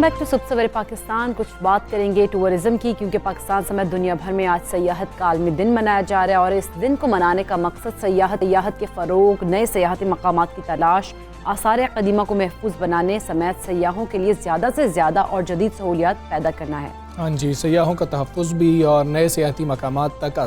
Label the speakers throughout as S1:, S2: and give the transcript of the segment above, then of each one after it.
S1: Back to सुबह सवेरे पाकिस्तान। कुछ बात करेंगे टूरिज्म की, क्योंकि पाकिस्तान समेत दुनिया भर में आज सयाहत का आलमी दिन मनाया जा रहा है और इस दिन को मनाने का मकसद सयाहत के फ़रोग, नए सयाहती मकामात की तलाश, आसार कदीमा को महफूज बनाने समेत सयाहों के लिए ज़्यादा से ज़्यादा और जदीद सहूलियात पैदा करना है।
S2: हाँ जी, सयाहों का तहफ़्फ़ुज़ भी और नए सयाहती मकामात तक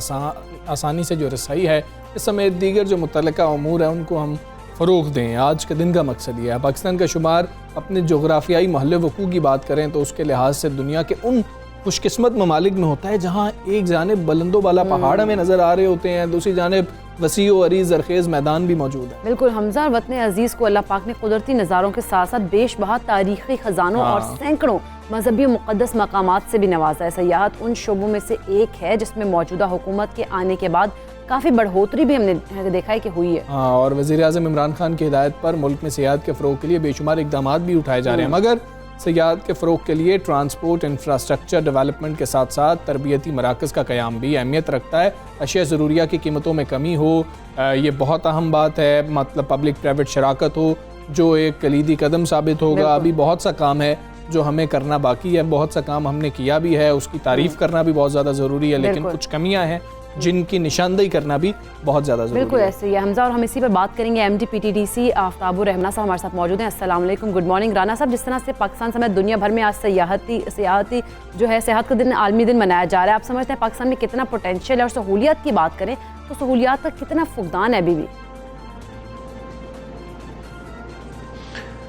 S2: आसानी से जो रसाई है, इस समेत दीगर जो मुतल्लिका अमूर है उनको हम फ़रोग़ दें। आज के दिन का मकसद ये है। पाकिस्तान का शुमार अपने जोग्राफियाई महल वक़ू की बात करें तो उसके लिहाज से दुनिया के उन खुशकिस्मत ममालिक में होता है जहाँ एक जानिब बुलंदो बाला पहाड़ हमें नज़र आ रहे होते हैं, दूसरी जानिब वसी व अरीज़ ज़रख़ेज़ मैदान भी मौजूद है।
S1: बिल्कुल हमजा, वतन अजीज़ को अल्लाह पाक ने कुदरती नज़ारों के साथ साथ बेशबहा तारीख़ी ख़जानों और सैकड़ों मजहबी मुक़द्दस मकामात से भी नवाजा है। सयाहत उन शोबों में से एक है जिसमें मौजूदा हुकूमत के आने के बाद काफ़ी बढ़ोतरी भी हमने देखा है कि हुई है।
S2: हाँ, और वज़ीर-ए-आज़म इमरान खान की हिदायत पर मुल्क में सयाहत के फ़रोग़ के लिए बेशुमार इक़दामात भी उठाए जा रहे हैं, मगर सयाहत के फ़रोग़ के लिए ट्रांसपोर्ट इंफ्रास्ट्रक्चर डेवलपमेंट के साथ साथ तरबियती मराकज़ का क़याम भी अहमियत रखता है। अशिया ज़रूरिया की कीमतों में कमी हो, ये बहुत अहम बात है। मतलब पब्लिक प्राइवेट शराकत हो, जो एक कलीदी कदम साबित होगा। अभी बहुत सा काम है जो हमें करना बाकी है, बहुत सा काम हमने किया भी है, उसकी तारीफ़ करना भी बहुत ज़्यादा ज़रूरी है, लेकिन कुछ कमियाँ हैं जिनकी निशानदेही करना भी बहुत ज़्यादा ज़रूरी है।
S1: बिल्कुल ऐसे ही है हमजा, और हम इसी पर बात करेंगे। MD PTDC आफ्ताबुर रहमान साहब हमारे साथ मौजूद हैं। अस्सलाम वालेकुम, गुड मॉर्निंग। राना साहब, जिस तरह से पाकिस्तान समेत दुनिया भर में आज सयाहती जो है सेहत का दिन, आलमी दिन मनाया जा रहा है, आप समझते हैं पाकिस्तान में कितना पोटेंशियल है? और सहूलियात की बात करें तो सहूलियात का कितना फुकदान है अभी भी?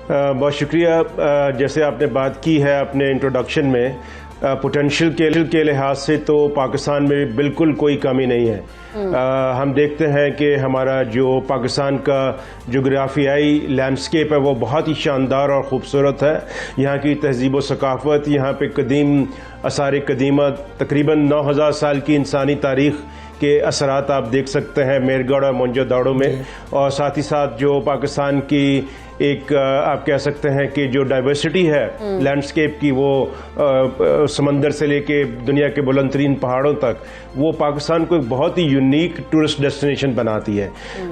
S3: बहुत शुक्रिया। जैसे आपने बात की है अपने इंट्रोडक्शन में, पोटेंशियल के लिहाज से तो पाकिस्तान में बिल्कुल कोई कमी नहीं है। हम देखते हैं कि हमारा जो पाकिस्तान का जोग्राफियाई लैंडस्केप है वो बहुत ही शानदार और ख़ूबसूरत है। यहाँ की तहज़ीब व सकाफ़त, यहाँ पे कदीम आसार कदीमा, तकरीबन 9000 साल की इंसानी तारीख़ के असरात आप देख सकते हैं मेरगढ़ और मोहनजोदड़ो में। और साथ ही साथ जो पाकिस्तान की एक आप कह सकते हैं कि जो डाइवर्सिटी है लैंडस्केप की, वो समंदर से लेके दुनिया के बुलंद तरीन पहाड़ों तक, वो पाकिस्तान को एक बहुत ही यूनिक टूरिस्ट डेस्टिनेशन बनाती है।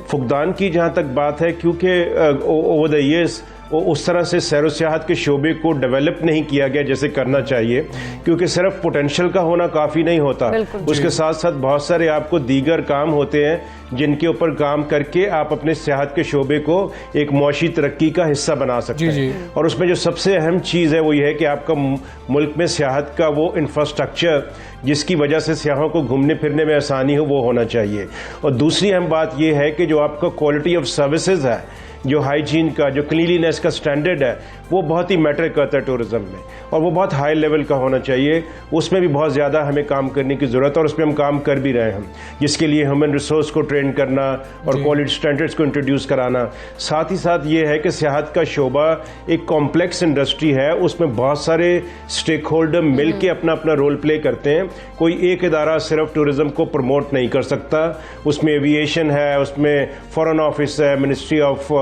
S3: फुकदान की जहाँ तक बात है, क्योंकि ओवर द ईयर्स उस तरह से सैर सियाहत के शोबे को डेवलप नहीं किया गया जैसे करना चाहिए, क्योंकि सिर्फ पोटेंशियल का होना काफ़ी नहीं होता, उसके साथ साथ बहुत सारे आपको दीगर काम होते हैं जिनके ऊपर काम करके आप अपने सियाहत के शोबे को एक मुआशी तरक्की का हिस्सा बना सकते हैं। और उसमें जो सबसे अहम चीज़ है वो ये है कि आपका मुल्क में सियाहत का वो इंफ्रास्ट्रक्चर जिसकी वजह से सियाहों को घूमने फिरने में आसानी हो, वो होना चाहिए। और दूसरी अहम बात ये है कि जो आपका क्वालिटी ऑफ सर्विसेज है, जो हाइजीन का, जो क्लीनलीनेस का स्टैंडर्ड है, वो बहुत ही मैटर करता है टूरिज्म में, और वो बहुत हाई लेवल का होना चाहिए। उसमें भी बहुत ज़्यादा हमें काम करने की ज़रूरत है और उसमें हम काम कर भी रहे हैं, जिसके लिए ह्यूमन रिसोर्स को ट्रेन करना और क्वालिटी स्टैंडर्ड्स को इंट्रोड्यूस कराना। साथ ही साथ ये है कि सियाहत का शोबा एक कॉम्प्लेक्स इंडस्ट्री है, उसमें बहुत सारे स्टेक होल्डर मिल के अपना अपना रोल प्ले करते हैं। कोई एक इदारा सिर्फ टूरिज्म को प्रमोट नहीं कर सकता। उसमें एविएशन है, उसमें फॉरेन ऑफिस है, मिनिस्ट्री ऑफ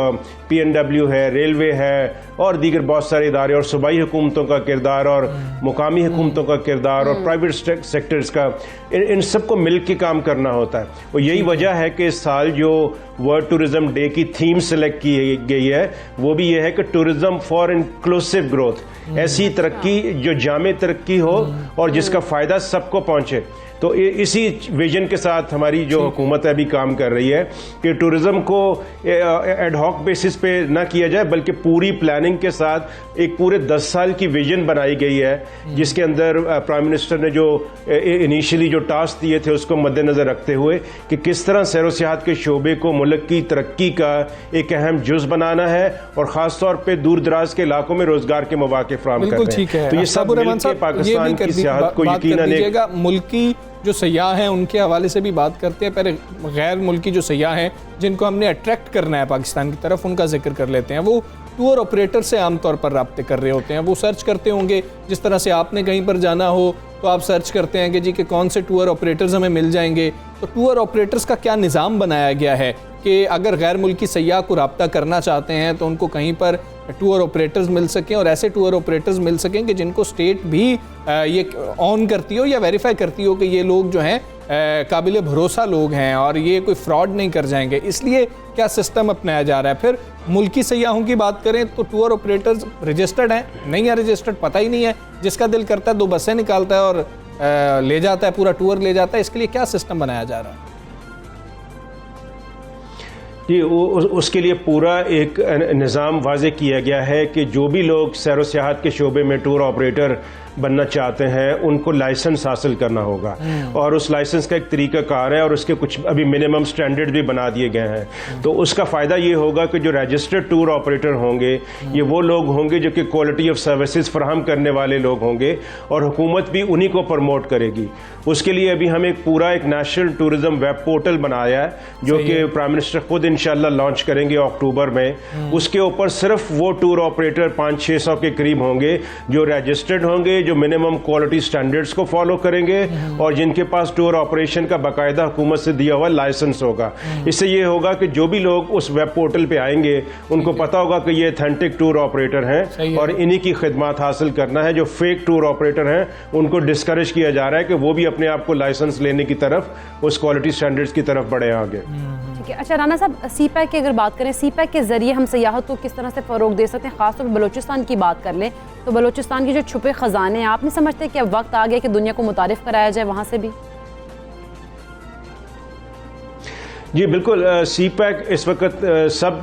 S3: PNW है, रेलवे है, और दीगर बहुत सारे इदारे, और सूबाई हुकूमतों का किरदार और मुकामी हुकूमतों का किरदार और प्राइवेट सेक्टर्स का, इन सबको मिल के काम करना होता है। और यही वजह है कि इस साल जो वर्ल्ड टूरिज्म डे की थीम सेलेक्ट की गई है वो भी ये है कि टूरिज्म फॉर इंक्लूसिव ग्रोथ, ऐसी तरक्की जो जामे तरक्की हो और जिसका फ़ायदा सबको पहुँचे। तो इसी विजन के साथ हमारी जो हुकूमत है अभी काम कर रही है कि टूरिज़्म को एड हॉक बेसिस पे ना किया जाए, बल्कि पूरी प्लानिंग के साथ एक पूरे 10 साल की विजन बनाई गई है, जिसके अंदर प्राइम मिनिस्टर ने जो इनिशियली जो टास्क दिए थे उसको मद्देनज़र रखते हुए कि किस तरह सैर सियाहत के शोबे को मुल्क की तरक्की का एक अहम जुज़ बनाना है, और ख़ास तौर पर दूर दराज के इलाकों में रोज़गार के मौके फराहम कर रहे हैं। तो ये सब मिलकर पाकिस्तान की सियाहत को यकीनन
S2: मुल्की जो सयाह हैं उनके हवाले से भी बात करते हैं। पहले गैर मुल्की जो सयाह हैं जिनको हमने अट्रैक्ट करना है पाकिस्तान की तरफ, उनका जिक्र कर लेते हैं। वो टूर ऑपरेटर से आमतौर पर रब्ते कर रहे होते हैं, वो सर्च करते होंगे जिस तरह से आपने कहीं पर जाना हो तो आप सर्च करते हैं कि जी कि कौन से टूर ऑपरेटर्स हमें मिल जाएंगे। तो टूर ऑपरेटर्स का क्या निज़ाम बनाया गया है कि अगर गैर मुल्की सयाह को रब्ता करना चाहते हैं तो उनको कहीं पर टूर ऑपरेटर्स मिल सकें, और ऐसे टूर ऑपरेटर्स मिल सकें कि जिनको स्टेट भी ये ऑन करती हो या वेरीफाई करती हो कि ये लोग जो हैं काबिल भरोसा लोग हैं और ये कोई फ्रॉड नहीं कर जाएंगे, इसलिए क्या सिस्टम अपनाया जा रहा है? फिर मुल्की सयाहों की बात करें तो टूर ऑपरेटर्स रजिस्टर्ड हैं, नहीं है रजिस्टर्ड, पता ही नहीं है, जिसका दिल करता है 2 बसें निकालता है और ले जाता है, पूरा टूर ले जाता है। इसके लिए क्या सिस्टम बनाया जा रहा है?
S3: जी, उसके लिए पूरा एक निज़ाम वाज़े किया गया है कि जो भी लोग सैर व सियाहत के शोबे में टूर ऑपरेटर बनना चाहते हैं उनको लाइसेंस हासिल करना होगा, और उस लाइसेंस का एक तरीका कार है और उसके कुछ अभी मिनिमम स्टैंडर्ड भी बना दिए गए हैं। तो उसका फ़ायदा ये होगा कि जो रजिस्टर्ड टूर ऑपरेटर होंगे ये वो लोग होंगे जो कि क्वालिटी ऑफ सर्विसेज फराहम करने वाले लोग होंगे और हुकूमत भी उन्हीं को प्रमोट करेगी। उसके लिए अभी हम एक पूरा एक नेशनल टूरिज्म वेब पोर्टल बनाया है जो कि प्राइम मिनिस्टर खुद इंशाल्लाह लॉन्च करेंगे अक्टूबर में। उसके ऊपर सिर्फ वो टूर ऑपरेटर 500-600 के करीब होंगे जो रजिस्टर्ड होंगे, जो मिनिमम क्वालिटी स्टैंडर्ड्स को फॉलो करेंगे और जिनके पास टूर ऑपरेशन का बाकायदा हुकूमत से दिया हुआ लाइसेंस होगा। इससे ये होगा कि जो भी लोग उस वेब पोर्टल पे आएंगे उनको पता होगा कि ये ऑथेंटिक टूर ऑपरेटर हैं और इन्हीं की खिदमत हासिल करना है। जो फेक टूर ऑपरेटर हैं उनको डिस्करेज किया जा रहा है कि वो भी अपने आप को लाइसेंस लेने की तरफ, उस क्वालिटी स्टैंडर्ड्स की तरफ बढ़े आगे।
S1: ठीक है। अच्छा राना साहब, सीपैक की अगर बात करें, सीपैक के जरिए हम सयाहत को किस तरह से फ़रोग दे सकते हैं? खासतौर पर बलूचिस्तान की बात कर लें तो बलूचिस्तान के जो छुपे ख़जाने हैं, आप नहीं समझते कि अब वक्त आ गया कि दुनिया को मुतारिफ कराया जाए वहाँ से भी?
S3: जी बिल्कुल, सी पैक इस वक्त सब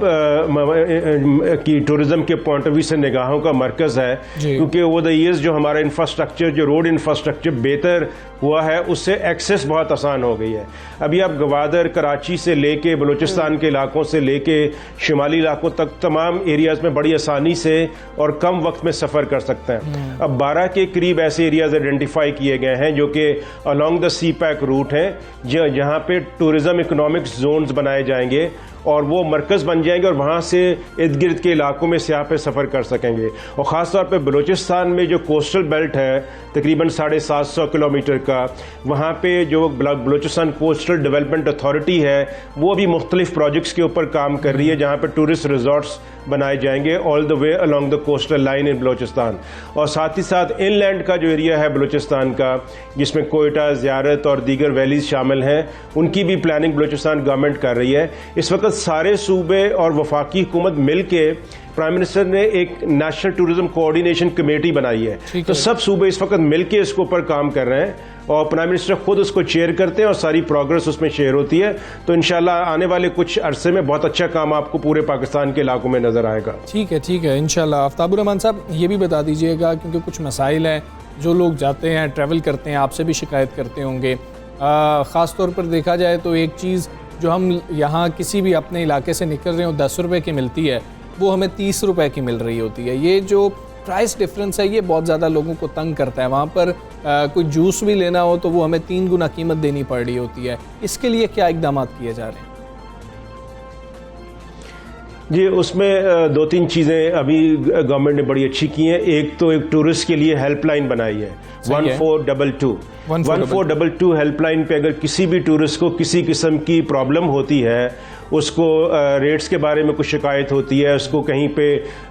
S3: की टूरिज्म के पॉइंट ऑफ व्यू से निगाहों का मरकज़ है, क्योंकि वो द ईयर्स जो हमारा इंफ्रास्ट्रक्चर, जो रोड इंफ्रास्ट्रक्चर बेहतर हुआ है उससे एक्सेस बहुत आसान हो गई है। अभी आप गवादर, कराची से लेके बलूचिस्तान के इलाकों से लेके शुमाली इलाकों तक तमाम एरियाज़ में बड़ी आसानी से और कम वक्त में सफ़र कर सकते हैं। अब 12 के करीब ऐसे एरियाज़ आइडेंटिफाई किए गए हैं जो कि along the CPEC route हैं, जहाँ पे टूरिज़म इकोनॉमिक्स जोन्स बनाए जाएंगे और वो मरकज़ बन जाएंगे और वहाँ से इर्द गिर्द के इलाकों में सियाह पे सफ़र कर सकेंगे। और ख़ास तौर पे बलूचिस्तान में जो कोस्टल बेल्ट है तकरीबन 750 किलोमीटर का, वहाँ पे जो बलूचिस्तान कोस्टल डेवलपमेंट अथॉरिटी है वो भी मुख्तलिफ प्रोजेक्ट्स के ऊपर काम कर रही है, जहाँ पे टूरिस्ट रिजॉर्ट्स बनाए जाएंगे all the way along the coastal line in Balochistan. और साथ ही साथ इनलैंड का जो एरिया है बलूचिस्तान का, जिसमें कोयटा, ज़ियारत और दीगर वैलीज शामिल हैं, उनकी भी प्लानिंग बलूचिस्तान गवर्नमेंट कर रही है। इस वक्त सारे सूबे और वफाकी हुकूमत मिल के प्राइम मिनिस्टर ने एक नेशनल टूरिज्म कोऑर्डिनेशन कमेटी बनाई है, तो सब सूबे इस वक्त मिल के इसके ऊपर काम कर रहे हैं और प्राइम मिनिस्टर खुद उसको चेयर करते हैं और सारी प्रोग्रेस उसमें शेयर होती है। तो इंशाल्लाह आने वाले कुछ अरसे में बहुत अच्छा काम आपको पूरे पाकिस्तान के इलाकों में नजर आएगा। ठीक
S2: है इंशाल्लाह। आफ्ताबुर रहमान साहब, ये भी बता दीजिएगा क्योंकि कुछ मसाइल हैं, जो लोग जाते हैं ट्रैवल करते हैं आपसे भी शिकायत करते होंगे, ख़ास तौर पर देखा जाए तो एक चीज़ जो हम यहाँ किसी भी अपने इलाके से निकल रहे हो 10 रुपये की मिलती है वो हमें 30 रुपये की मिल रही होती है। ये जो प्राइस डिफरेंस है ये बहुत ज़्यादा लोगों को तंग करता है। वहाँ पर कोई जूस भी लेना हो तो वो हमें 3 गुना कीमत देनी पड़ रही होती है। इसके लिए क्या इक़दाम किए जा रहे हैं?
S3: जी, उसमें 2-3 चीज़ें अभी गवर्नमेंट ने बड़ी अच्छी की हैं। एक तो एक टूरिस्ट के लिए हेल्पलाइन बनाई है 1422 हेल्पलाइन पे अगर किसी भी टूरिस्ट को किसी किस्म की प्रॉब्लम होती है, उसको रेट्स के बारे में कुछ शिकायत होती है, उसको कहीं पे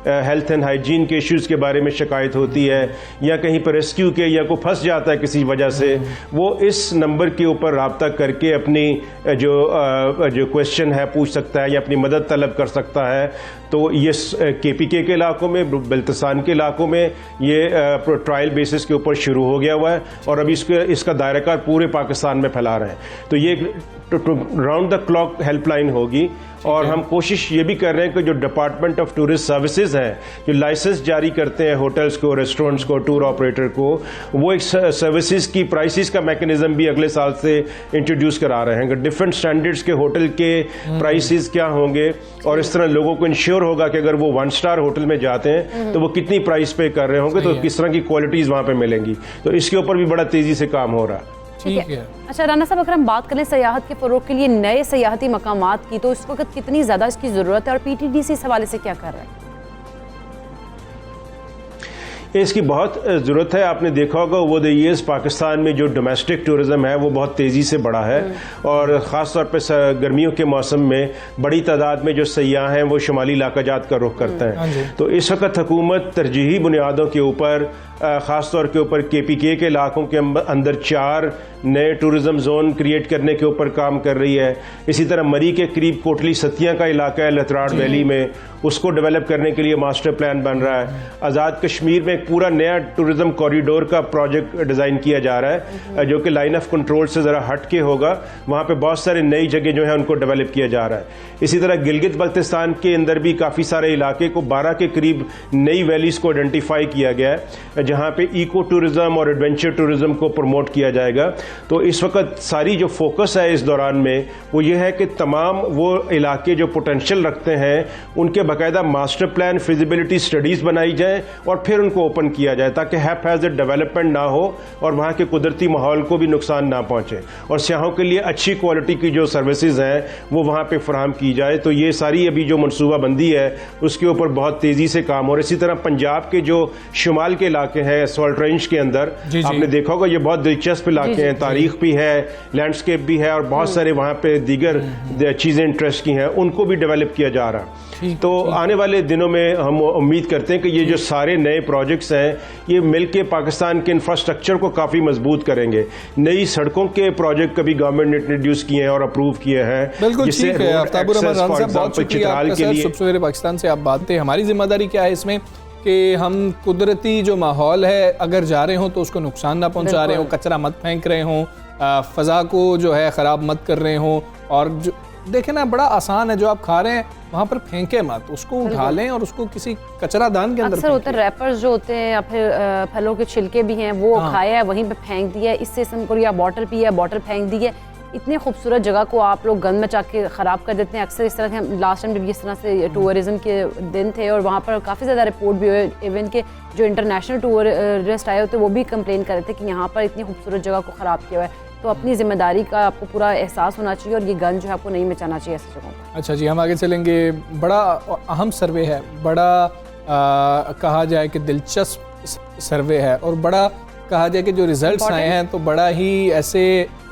S3: हेल्थ एंड हाइजीन के इश्यूज़ के बारे में शिकायत होती है, या कहीं पर रेस्क्यू के या कोई फंस जाता है किसी वजह से, वो इस नंबर के ऊपर रब्ता करके अपनी जो क्वेश्चन है पूछ सकता है या अपनी मदद तलब कर सकता है। तो ये KPK के इलाकों में, बल्तिस्तान के इलाकों में ये ट्रायल बेसिस के ऊपर शुरू हो गया हुआ है और अभी इसका दायराकार पूरे पाकिस्तान में फैला रहे हैं। तो ये राउंड द क्लॉक हेल्पलाइन होगी और हम कोशिश ये भी कर रहे हैं कि जो डिपार्टमेंट ऑफ टूरिस्ट सर्विसेज हैं, जो लाइसेंस जारी करते हैं होटल्स को, रेस्टोरेंट्स को, टूर ऑपरेटर को, वो एक सर्विसेज की प्राइसेस का मैकेनिज्म भी अगले साल से इंट्रोड्यूस करा रहे हैं। डिफरेंट स्टैंडर्ड्स के होटल के प्राइसेस क्या होंगे और इस तरह लोगों को इंश्योर होगा कि अगर वो 1 स्टार होटल में जाते हैं तो वो कितनी प्राइस पे कर रहे होंगे, तो किस तरह की क्वालिटीज़ वहाँ पर मिलेंगी। तो इसके ऊपर भी बड़ा तेज़ी से काम हो रहा है।
S1: ठीक है। अच्छा राना साहब, अगर हम बात करें सयाहत के फ़रोग के लिए नए सयाहती मकामात की, तो इस वक्त कितनी ज़्यादा इसकी ज़रूरत है और PTDC इस हवाले से क्या कर रहा है?
S3: इसकी बहुत ज़रूरत है। आपने देखा होगा ओवर द ईयर्स पाकिस्तान में जो डोमेस्टिक टूरिज़्म है वो बहुत तेज़ी से बढ़ा है और ख़ास तौर पे गर्मियों के मौसम में बड़ी तादाद में जो सयाह हैं वो शुमाली इलाका जात का रुख करते हैं। तो इस वक्त हुकूमत तरजीही बुनियादों के ऊपर ख़ास तौर के ऊपर KPK के इलाकों के अंदर 4 नए टूरिज़म जोन क्रिएट करने के ऊपर काम कर रही है। इसी तरह मरी के करीब कोटली सतिया का इलाका है लतराड़ वैली में, उसको डेवलप करने के लिए मास्टर प्लान बन रहा है। आज़ाद कश्मीर में एक पूरा नया टूरिज़म कॉरिडोर का प्रोजेक्ट डिज़ाइन किया जा रहा है जो कि लाइन ऑफ कंट्रोल से ज़रा हट के होगा। वहाँ पे बहुत सारे नई जगह जो है उनको डेवलप किया जा रहा है। इसी तरह गिलगित बल्तिस्तान के अंदर भी काफ़ी सारे इलाके को 12 के करीब नई वैलीज़ को आइडेंटिफाई किया गया है जहाँ पे इको टूरिज़म और एडवेंचर टूरिज़म को प्रमोट किया जाएगा। तो इस वक्त सारी जो फोकस है इस दौरान में वो ये है कि तमाम वो इलाके जो पोटेंशियल रखते हैं उनके बाकायदा मास्टर प्लान फिजिबिलिटी स्टडीज़ बनाई जाए और फिर उनको ओपन किया जाए ताकि हैपहैज़र्ड डेवलपमेंट ना हो और वहाँ के कुदरती माहौल को भी नुकसान ना पहुँचे और सियाहों के लिए अच्छी क्वालिटी की जो सर्विसेज हैं वो वहाँ पे फराहम की जाए। तो ये सारी अभी जो मनसूबाबंदी है उसके ऊपर बहुत तेज़ी से काम। और इसी तरह पंजाब के जो शुमाल के इलाके हैं सॉल्ट रेंज के अंदर आपने देखा होगा ये बहुत दिलचस्प इलाके हैं, तारीख भी है, लैंडस्केप भी है और बहुत सारे वहाँ पे दीगर चीज़ें इंटरेस्ट की हैं, उनको भी डेवलप किया जा रहा है। तो आने वाले दिनों में हम उम्मीद करते हैं कि ये जो सारे नए प्रोजेक्ट्स हैं ये मिलके पाकिस्तान के इंफ्रास्ट्रक्चर को काफ़ी मजबूत करेंगे। नई सड़कों के प्रोजेक्ट कभी गवर्नमेंट ने इंट्रोड्यूस किए हैं और अप्रूव किए हैं।
S2: बिल्कुल ठीक है आफ्ताबुर रहमान साहब, बहुत शुक्रिया आपका सर। सुबह पाकिस्तान से आप बात थे। हमारी जिम्मेदारी क्या है इसमें कि हम कुदरती जो माहौल है अगर जा रहे हों तो उसको नुकसान ना पहुंचा रहे हों, कचरा मत फेंक रहे हों, फ़ज़ा को जो है ख़राब मत कर रहे हों। और जो देखें ना बड़ा आसान है, जो आप खा रहे हैं वहाँ पर फेंके मत, उसको उठा लें और उसको किसी कचरा दान के अंदर।
S1: अक्सर होते रैपर्स जो होते हैं या फिर फलों के छिलके भी हैं वो खाया है वहीं पे फेंक दिया है, इससे को या बॉटल पी है बॉटल फेंक दी है। इतनी खूबसूरत जगह को आप लोग गंद मचा के ख़राब कर देते हैं। अक्सर इस तरह से लास्ट टाइम भी इस तरह से टूरिज़म के दिन थे और वहाँ पर काफ़ी ज़्यादा रिपोर्ट भी हुए। इवन के जो इंटरनेशनल टूरिस्ट आए होते वो भी कंप्लेन कर रहे थे कि यहाँ पर इतनी खूबसूरत जगह को ख़राब किया हुआ है। तो अपनी जिम्मेदारी का आपको पूरा एहसास होना चाहिए और ये गंद जो है आपको नहीं मचाना चाहिए ऐसी जगहों पर।
S2: अच्छा जी, हम आगे चलेंगे। बड़ा अहम सर्वे है, बड़ा कहा जाए कि दिलचस्प सर्वे है और बड़ा कहा जाए कि जो रिजल्ट्स आए हैं तो बड़ा ही ऐसे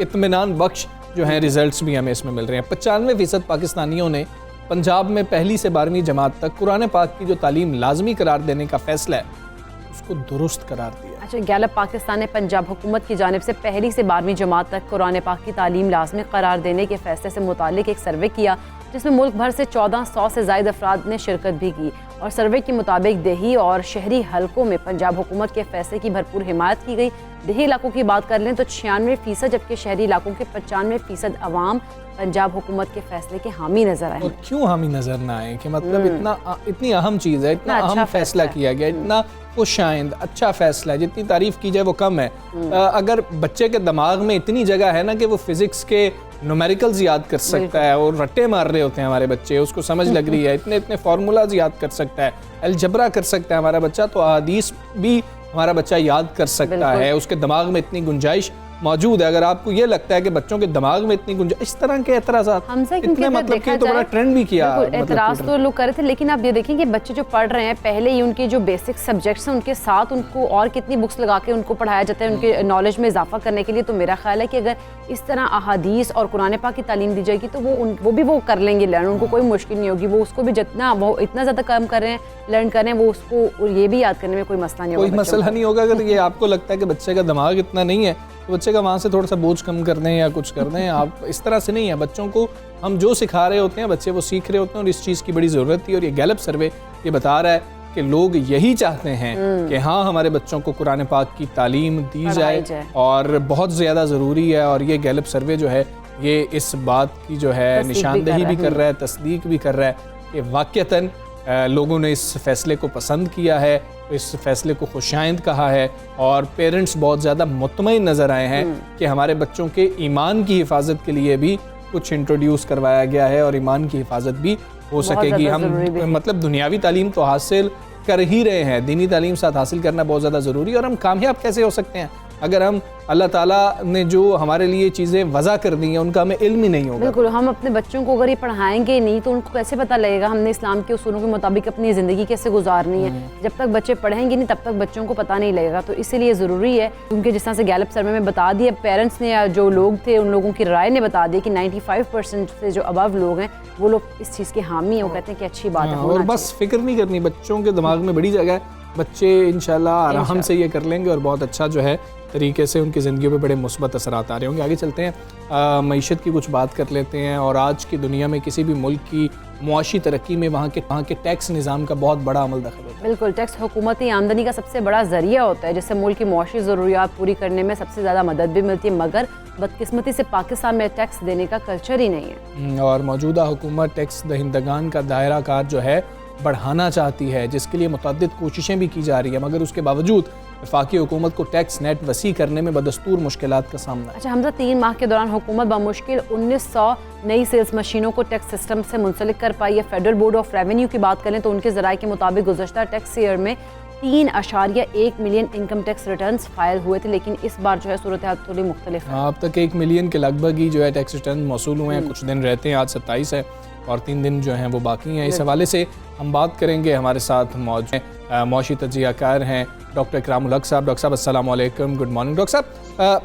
S2: इत्मीनान बख्श जो हैं रिजल्ट्स भी हमें इसमें मिल रहे हैं। 95% पाकिस्तानियों ने पंजाब में पहली से 12वीं जमात तक कुरान पाक की जो तालीम लाजमी करार देने का फैसला है उसको दुरुस्त करार दिया।
S1: अच्छा, गैलप पाकिस्तान ने पंजाब हुकूमत की जानिब से पहली से 12वीं जमात तक कुरान पाक की तालीम लाजमी करार देने के फैसले से मुतालिक एक सर्वे किया जिसमें मुल्क भर से 1400 से ज़ायद अफराद ने शिरकत भी की और सर्वे के मुताबिक देही और शहरी हलकों में पंजाब हुकूमत के फैसले की भरपूर हिमायत की गई। देही इलाकों की बात कर लें तो 96% जबकि शहरी इलाकों के 95% अवाम पंजाब हुकूमत के फैसले के हामी नजर आए।
S2: और क्यों हामी नजर ना आए कि मतलब इतनी अहम चीज़ है, इतना अहम फैसला किया गया, इतना खुशाइंद अच्छा फैसला है, जितनी तारीफ की जाए वो कम है। अगर बच्चे के दिमाग में इतनी जगह है ना कि वो फिजिक्स के न्यूमेरिकल्स याद कर सकता है और रट्टे मार रहे होते हैं हमारे बच्चे, उसको समझ लग रही है, इतने इतने फार्मूलाज याद कर सकता है, अलजबरा कर सकता है हमारा बच्चा, तो अहादीस भी हमारा बच्चा याद कर सकता है, उसके दिमाग में इतनी गुंजाइश मौजूद है। अगर आपको ये लगता है कि बच्चों के दिमाग में इतनी गुंजाइश, इस तरह के एतराज़ात इतने मतलब कि तो बड़ा ट्रेंड भी किया,
S1: एतराज़ तो लोग कर रहे थे। लेकिन आप ये देखें कि बच्चे जो पढ़ रहे हैं पहले ही उनके जो बेसिक सब्जेक्ट्स हैं उनके साथ उनको और कितनी बुक्स लगा के उनको पढ़ाया जाता है उनके नॉलेज में इजाफा करने के लिए। तो मेरा ख्याल है कि अगर इस तरह अहादीस और कुरान पाक की तालीम दी जाएगी तो वो भी कर लेंगे लर्न, उनको कोई मुश्किल नहीं होगी। वो उसको भी जितना वो इतना ज़्यादा काम कर रहे हैं लर्न कर रहे हैं वो उसको ये भी याद करने में कोई मसला नहीं होगा,
S2: कोई मसला नहीं होगा। अगर ये आपको लगता है कि बच्चे का दिमाग इतना नहीं है तो बच्चे का वहाँ से थोड़ा सा बोझ कम कर दें या कुछ कर दें। आप इस तरह से नहीं है, बच्चों को हम जो सिखा रहे होते हैं बच्चे वो सीख रहे होते हैं और इस चीज़ की बड़ी ज़रूरत थी। और ये गैलप सर्वे ये बता रहा है कि लोग यही चाहते हैं कि हाँ हमारे बच्चों को कुरान पाक की तालीम दी जाए और बहुत ज़्यादा ज़रूरी है। और ये गैलप सर्वे जो है ये इस बात की जो है निशानदेही भी कर रहा है, तस्दीक भी कर रहा है कि वाक़तन लोगों ने इस फैसले को पसंद किया है, इस फैसले को खुशाइंद कहा है और पेरेंट्स बहुत ज़्यादा मुतमईन नज़र आए हैं कि हमारे बच्चों के ईमान की हिफाजत के लिए भी कुछ इंट्रोड्यूस करवाया गया है और ईमान की हिफाजत भी हो सकेगी। हम मतलब दुनियावी तालीम तो हासिल कर ही रहे हैं, दीनी तालीम साथ हासिल करना बहुत ज़्यादा ज़रूरी है। और हम कामयाब कैसे हो सकते हैं? अगर हम अल्लाह ताला ने जो हमारे लिए चीज़ें वज़ा कर दी हैं उनका हमें इल्म ही नहीं होगा।
S1: बिल्कुल, हम अपने बच्चों को अगर ये पढ़ाएंगे नहीं तो उनको कैसे पता लगेगा हमने इस्लाम के उसूलों के मुताबिक अपनी ज़िंदगी कैसे गुजारनी है। जब तक बच्चे पढ़ेंगे नहीं तब तक बच्चों को पता नहीं लगेगा। तो इसीलिए ज़रूरी है, क्योंकि जिस तरह से गैलप सर्वे में बता दिया, पेरेंट्स ने या जो लोग थे उन लोगों की राय ने बता दिया कि 95% से जो अबव लोग हैं वो लोग इस चीज़ के हामी हैं। वो कहते हैं कि अच्छी बात है।
S2: और बस फिक्र नहीं करनी, बच्चों के दिमाग में बड़ी जगह है, बच्चे इंशाल्लाह आराम से ये कर लेंगे और बहुत अच्छा जो है तरीके से उनकी ज़िंदगी पे बड़े मुस्बत असरात आ रहे होंगे। आगे चलते हैं, मईशत की कुछ बात कर लेते हैं। और आज की दुनिया में किसी भी मुल्क की मुआशी तरक्की में वहाँ के टैक्स निज़ाम का बहुत बड़ा अमल दखल होता है।
S1: बिल्कुल, टैक्स हुकूमती आमदनी का सबसे बड़ा ज़रिया होता है जिससे मुल्क की मुआशी ज़रूरियात पूरी करने में सबसे ज़्यादा मदद भी मिलती है। मगर बदकिस्मती से पाकिस्तान में टैक्स देने का कल्चर ही नहीं है।
S2: और मौजूदा हुकूमत टैक्स दहिंदगान का दायरा कार जो है बढ़ाना चाहती है, जिसके लिए मुतअद्दिद कोशिशें भी की जा रही है, मगर उसके बावजूद वफाकी हुकूमत को टैक्स नेट वसी करने में बदस्तूर मुश्किलात का सामना है।
S1: अच्छा हमजा, 3 माह के दौरान हुकूमत बमुश्किल 1900 नई सेल्स मशीनों को टैक्स सिस्टम से मुंसलिक कर पाई है। फेडरल बोर्ड ऑफ रेवेन्यू की बात करें तो उनके ज़राए के मुताबिक गुज़श्ता टैक्स ईयर में 3.1 million income tax returns file हुए थे, लेकिन इस बार जो है सूरत हाल थोड़ी मुख्तलिफ है।
S2: अब तक 1 मिलियन के लगभग ही जो है टैक्स रिटर्न मौसूल हुए हैं। कुछ दिन रहते हैं, आज 27 है और 3 दिन जो हैं वो बाकी हैं। इस हवाले से हम बात करेंगे। हमारे साथ मौजूद मौशी तजियाकार हैं डॉक्टर इकरामुल हक साहब। डॉक्टर साहब अस्सलाम वालेकुम, गुड मॉर्निंग। डॉक्टर साहब,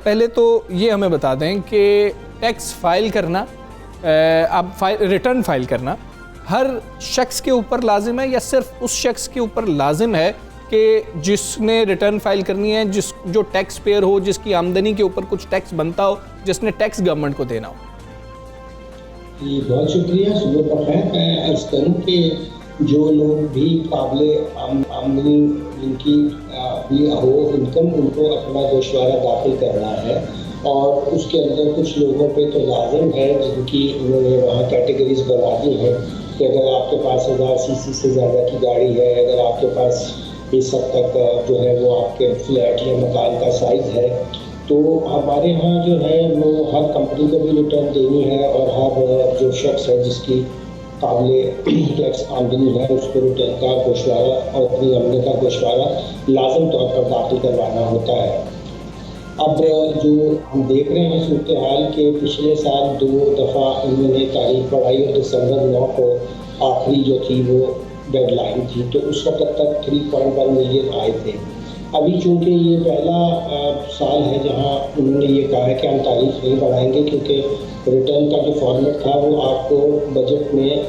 S2: पहले तो ये हमें बता दें कि टैक्स फाइल करना, रिटर्न फाइल करना हर शख्स के ऊपर लाजिम है या सिर्फ उस शख्स के ऊपर लाजिम है कि जिसने रिटर्न फाइल करनी है, जो टैक्स पेयर हो, जिसकी आमदनी के ऊपर कुछ टैक्स बनता हो, जिसने टैक्स गवर्नमेंट को देना हो?
S4: जी बहुत शुक्रिया। सुबह पर खैर, मैं अर्ज़ करूँ कि जो लोग भी काबिले आमदनी जिनकी भी हो इनकम, उनको अपना गोशवारा दाखिल करना है। और उसके अंदर कुछ लोगों पे तो लाजिम है जिनकी उन्होंने वहाँ कैटेगरीज बना दी हैं कि अगर आपके पास 1000 सीसी से ज़्यादा की गाड़ी है, अगर आपके पास इस हद तक जो है वो आपके फ्लैट या मकान का साइज़ है, तो हमारे यहाँ जो है वो हर कंपनी को भी रिटर्न देनी है और हर जो शख्स है जिसकी काबिले टैक्स आमदनी है उसको रिटर्न का गोशवारा और अपनी आमदनी का गोशवारा लाजम तौर पर दाखिल करवाना होता है। अब जो हम देख रहे हैं सूरत हाल के पिछले साल 2 दफ़ा इन्होंने तारीख बढ़ाई और दिसंबर 9 को आखिरी जो थी वो डेडलाइन थी, तो उस वक्त तक 3.1 मिलियन आए थे। अभी चूँकि ये पहला साल है जहाँ उन्होंने ये कहा है कि हम तारीख नहीं बढ़ाएंगे, क्योंकि रिटर्न का जो फॉर्मेट था वो आपको बजट में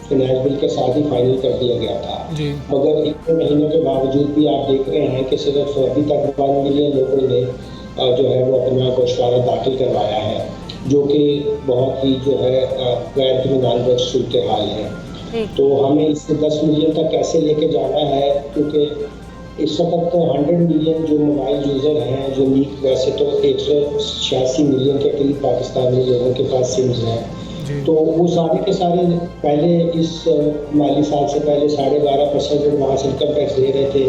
S4: फाइनेंस बिल के साथ ही फाइनल कर दिया गया था। मगर इतने महीनों के बावजूद भी आप देख रहे हैं कि सिर्फ अभी तक 1 मिलियन लोगों ने जो है वो अपना गोशवारा दाखिल करवाया है, जो कि बहुत ही जो है गैर इत्मीनान सूरत हाल है। तो हमें इससे 10 मिलियन तक कैसे लेके जाना है, क्योंकि इस वक्त 100 मिलियन जो मोबाइल यूज़र हैं, जो वैसे तो 186 मिलियन के करीब पाकिस्तानी लोगों के पास सिम्स हैं, तो वो सारे के सारे पहले इस माली साल से पहले 12.5% एडवांस इनकम टैक्स दे रहे थे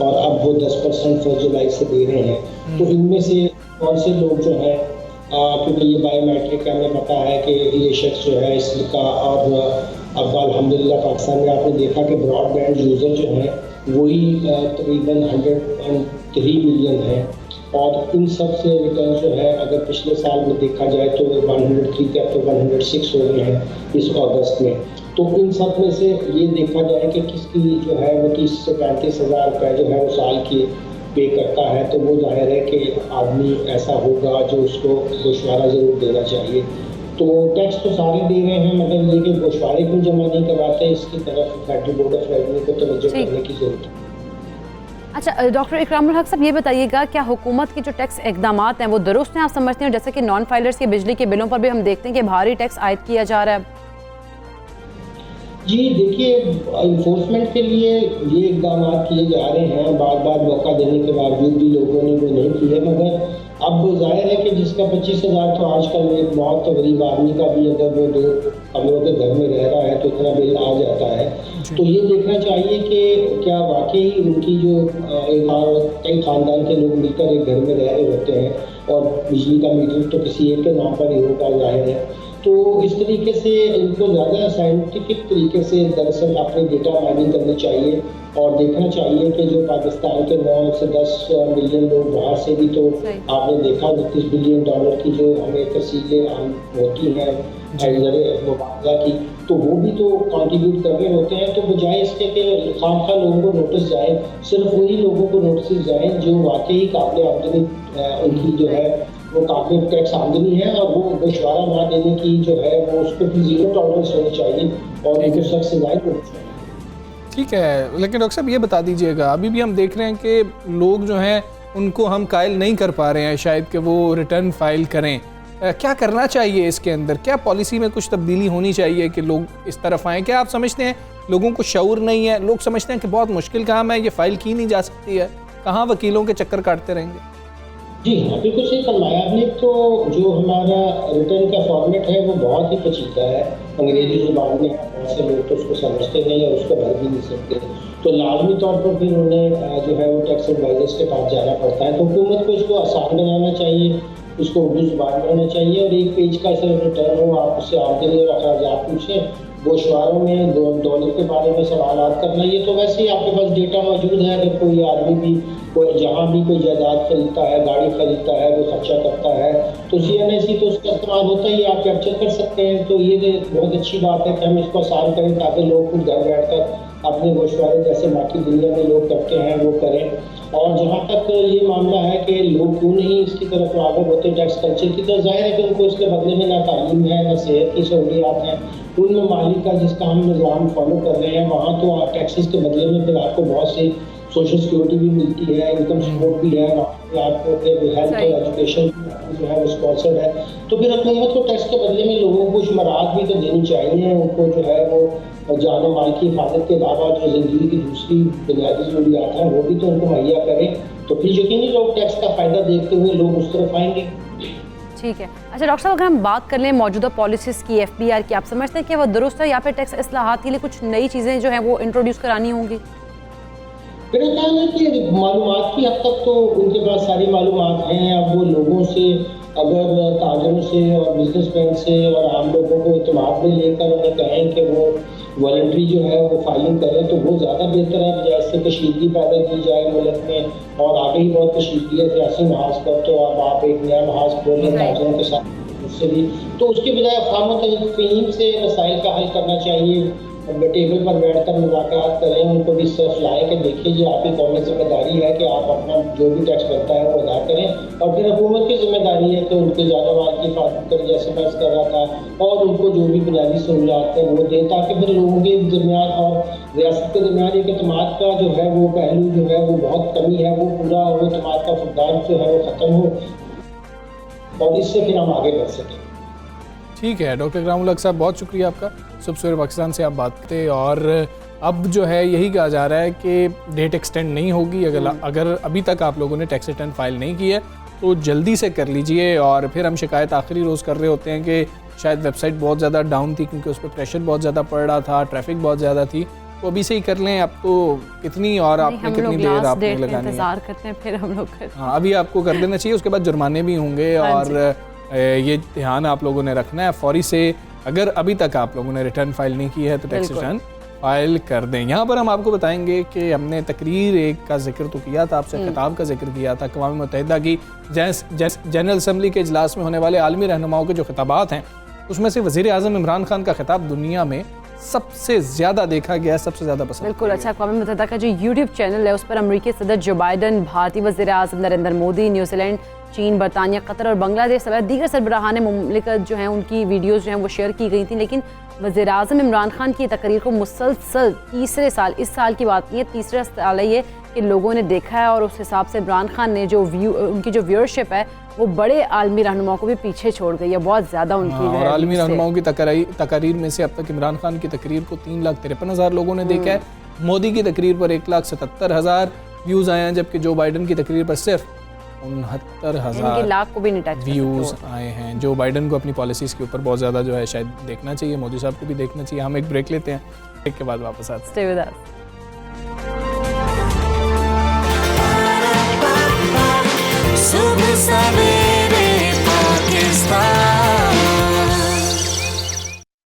S4: और अब वो 10% 1 जुलाई से दे रहे हैं। तो इनमें से कौन से लोग जो हैं, क्योंकि ये बायोमेट्रिक का हमें पता है कि ये शख्स जो है इसका, और अब अल्हम्दुलिल्लाह पाकिस्तान में आपने देखा कि ब्रॉडबैंड यूज़र जो हैं वही तकरीबन 103 मिलियन है। और इन सब से रिटर्न जो है अगर पिछले साल में देखा जाए तो 103 थे, अब तो 106 हो गए हैं इस अगस्त में। तो इन सब में से ये देखा जाए कि किसकी जो है वो 30 से 35 हज़ार रुपये जो है वो साल की पे करता है, तो वो जाहिर है कि आदमी ऐसा होगा जो उसको गोशवारा ज़रूर देना चाहिए। तो टैक्स तो सारे दे रहे हैं, मगर ये कि गोशवारे क्यों जमा नहीं करवाते, इसकी तरफ फेडरल बोर्ड ऑफ रेवेन्यू को तवज्जो करने की जरूरत है।
S1: अच्छा डॉक्टर इकरामुल हक साहब, ये बताइएगा क्या हुकूमत की जो टैक्स इक़दामात हैं वो दुरुस्त हैं, आप समझते हैं? जैसे कि नॉन फाइलर्स के बिजली के बिलों पर भी हम देखते हैं कि भारी टैक्स आयद किया जा रहा है।
S4: जी देखिए, इन्फोर्समेंट के लिए ये इकदाम किए जा रहे हैं, बार बार मौका देने के बावजूद भी लोगों ने वो नहीं किए। मगर अब जाहिर है कि जिसका 25,000 तो आजकल एक बहुत गरीब आदमी का भी अगर वो 2 कमरों के घर में रह रहा है तो इतना बिल आ जाता है। तो ये देखना चाहिए कि क्या वाकई उनकी जो कई ख़ानदान के लोग मिलकर एक घर में रह रहे होते हैं और बिजली का मीटर तो किसी एक के नाम पर ही होगा, जाहिर है। तो इस तरीके से इनको ज़्यादा साइंटिफिक तरीके से दरअसल अपने डेटा माइनिंग करनी चाहिए और देखना चाहिए कि जो पाकिस्तान के 9 से 10 मिलियन लोग बाहर से भी, तो आपने देखा $29 बिलियन की जो हमें तहसीलें होती हैं मुआवजा की, तो वो भी तो कंट्रीब्यूट कर रहे होते हैं। तो बजाय इसके कि खामखा लोगों को नोटिस जाए, सिर्फ वही लोगों को नोटिस जाए जो वाकई काबिल आमदनी उनकी जो है वो काबिल टैक्स आमदनी है, और वो गोशवारा ना देने की जो है वो उसको भी 0 टॉलरेंस होनी चाहिए और उनको सख्त सजाएं होनी चाहिए।
S2: ठीक है, लेकिन डॉक्टर साहब ये बता दीजिएगा, अभी भी हम देख रहे हैं कि लोग जो हैं उनको हम कायल नहीं कर पा रहे हैं शायद कि वो रिटर्न फाइल करें। क्या करना चाहिए इसके अंदर? क्या पॉलिसी में कुछ तब्दीली होनी चाहिए कि लोग इस तरफ आएँ? क्या आप समझते हैं लोगों को शऊर नहीं है? लोग समझते हैं कि बहुत मुश्किल काम है, ये फ़ाइल की नहीं जा सकती है, कहाँ वकीलों के चक्कर काटते रहेंगे?
S4: जी हाँ, बिल्कुल सही फरमाया आपने। तो जो हमारा रिटर्न का फॉर्मेट है वो बहुत ही पेचीदा है, अंग्रेजी ज़ुबान में बहुत से लोग तो उसको समझते नहीं और उसको भर भी नहीं सकते। तो लाजमी तौर पर फिर उन्हें जो है वो टैक्स एडवाइजर्स के पास जाना पड़ता है। तो हुकूमत को इसको आसान बनाना चाहिए, उसको उर्दू ज़ुबान में होना चाहिए और एक पेज का सिर्फ रिटर्न हो, आप उससे आमदनी और अखराजात पूछें, गोशवारों में दौलत के बारे में सवालात करना, ये तो वैसे ही आपके पास डेटा मौजूद है। अगर कोई आदमी भी कोई जहाँ भी कोई जायदाद खरीदता है, गाड़ी खरीदता है, वो खर्चा करता है, तो CNAC तो उसका इस्तेमाल होता ही, आप कैप्चर कर सकते हैं। तो ये बहुत अच्छी बात है कि हम इसको आसान करें ताकि लोग खुद घर बैठ कर अपने गोशवारे जैसे बाकी दुनिया में लोग करते हैं वो करें। और जहाँ तक ये मामला है कि लोग क्यों नहीं इसकी तरफ राग़िब होते टैक्स कल्चर की, तो जाहिर है कि उनको इसके बदले में ना तालीम है, ना सेहत की सहूलियात हैं। उन ममालिक का जिसका हम निज़ाम फॉलो कर रहे हैं वहाँ तो टैक्सेस के बदले में फिर आपको बहुत सी सोशल सिक्योरिटी भी मिलती है, इनकम सपोर्ट भी है, आपको हेल्थ और एजुकेशन जो है वो स्पॉन्सर्ड है। तो फिर हुकूमत को टैक्स के बदले में लोगों को शुमारात भी तो देनी चाहिए, उनको जो है वो जान और माल की हिफाजत के अलावा जो ज़िंदगी की दूसरी बुनियादी ज़रूरियात हैं वो भी तो उनको मुहैया करें। तो फिर यकीनी लोग टैक्स का फ़ायदा देखते हुए लोग उस तरफ आएंगे।
S1: ठीक है। अच्छा डॉक्टर साहब, अगर हम बात कर लें मौजूदा पॉलिसीज़ की, FBR की, आप समझते हैं कि वो दुरुस्त है या फिर टैक्स इस्लाहात के लिए कुछ नई चीज़ें जो हैं वो इंट्रोड्यूस करानी होंगी?
S4: मेरा ख्याल है कि मालूमात की हद तक तो उनके पास सारी मालूमात हैं। अब वो लोगों से अगर ताजरों से और बिजनेसमैन से और आम लोगों को इत्मीनान में लेकर उन्हें कहें कि वो वॉलंटरी जो है वो फाइलिंग करें तो वो ज़्यादा बेहतर है, बजाय इससे कशीदगी पैदा की जाए मुल्क में। और आगे ही बहुत कशीदगी है सियासी महाज पर, तो अब आप एक नया महाज खोल लें ताजरों के साथ उससे भी, तो उसके बजाय अफ़हाम फ़हीम से मसाइल का हल करना चाहिए। टेबल पर बैठकर मुलाकात करें, उनको भी सिर्फ लाएँ कि देखिए जी आपकी कौमी जिम्मेदारी है कि आप अपना जो भी टैक्स बनता है वो अदा करें, और फिर हुकूमत की जिम्मेदारी है कि उनके ज़्यादा माल की हिफाजत करें जैसे मैं कर रहा था, और उनको जो भी बुनियादी सहूलियात हैं वो दें, ताकि फिर लोगों के दरमियान और रियासत के दरमियान एक एतमाद का जो है वो पहलू जो है वो बहुत कमी है, वो पूरा वो एतमाद का फुकदान जो है वो ख़त्म हो और इससे फिर हम आगे बढ़ सकें।
S2: ठीक है डॉक्टर इकरामुल हक साहब, बहुत शुक्रिया आपका। सुबह सवेरे पाकिस्तान से आप बात करते, और अब जो है यही कहा जा रहा है कि डेट एक्सटेंड नहीं होगी। अगर अभी तक आप लोगों ने टैक्स रिटर्न फाइल नहीं की है तो जल्दी से कर लीजिए। और फिर हम शिकायत आखिरी रोज़ कर रहे होते हैं कि शायद वेबसाइट बहुत ज़्यादा डाउन थी क्योंकि उस पर प्रेशर बहुत ज़्यादा पड़ रहा था, ट्रैफिक बहुत ज़्यादा थी, तो अभी से ही कर लें। अब तो कितनी और आपने कितनी देर आपने लगानी है,
S1: इंतजार करते हैं, फिर हम लोग
S2: हाँ अभी आपको कर लेना चाहिए। उसके बाद जुर्माने भी होंगे और ये ध्यान आप लोगों ने रखना है फौरी से। अगर अभी तक आप लोगों ने रिटर्न फाइल नहीं की है तो टैक्स रिटर्न फाइल कर दें। यहाँ पर हम आपको बताएंगे कि हमने तकरीर एक का जिक्र तो किया था, आपसे खिताब का जिक्र किया था। अक़वाम मुत्तहिदा की जनरल असम्बली के इजलास में होने वाले आलमी रहनुमाओं के जो खिताबात हैं उसमें से वज़ीर आज़म इमरान खान का खिताब दुनिया में सबसे ज़्यादा देखा गया है, सबसे ज़्यादा पसंद।
S1: बिल्कुल। अच्छा, अक़वाम मुत्तहिदा का जो यूट्यूब चैनल है उस पर अमरीकी सदर जो बाइडन, भारतीय वज़ीर आज़म नरेंद्र मोदी, न्यूजीलैंड, चीन, बरतानिया, कतर और बांग्लादेश समेत दीगर सरबराहान मुमलिकत जो हैं उनकी वीडियोज़ जो हैं वो शेयर की गई थी। लेकिन वज़ीर आज़म इमरान खान की तकरीर को मुसलसल तीसरे साल, इस साल की बात नहीं है, तीसरा साल है ये कि लोगों ने देखा है, और उस हिसाब से इमरान खान ने जो उनकी जो व्यूअरशिप है वो बड़े आलमी रहनुमाओं को भी पीछे छोड़ गई है, बहुत ज़्यादा उनकी।
S2: और आलमी रहनुमाओं की तकरीर में से अब तक इमरान खान की तकरीर को 3,53,000 लोगों ने देखा है। मोदी की तकरीर पर 1,77,000 व्यूज़ आए हैं, जबकि जो बाइडन की तकरीर पर सिर्फ 69,000
S1: लाख को भी नहीं टच
S2: व्यूज़ आए हैं। जो बाइडन को अपनी पॉलिसीज़ के ऊपर बहुत ज़्यादा जो है शायद देखना चाहिए, मोदी साहब को भी देखना चाहिए। हम एक ब्रेक लेते हैं, ब्रेक के बाद वापस आते हैं।
S1: Stay with us.
S5: सुबह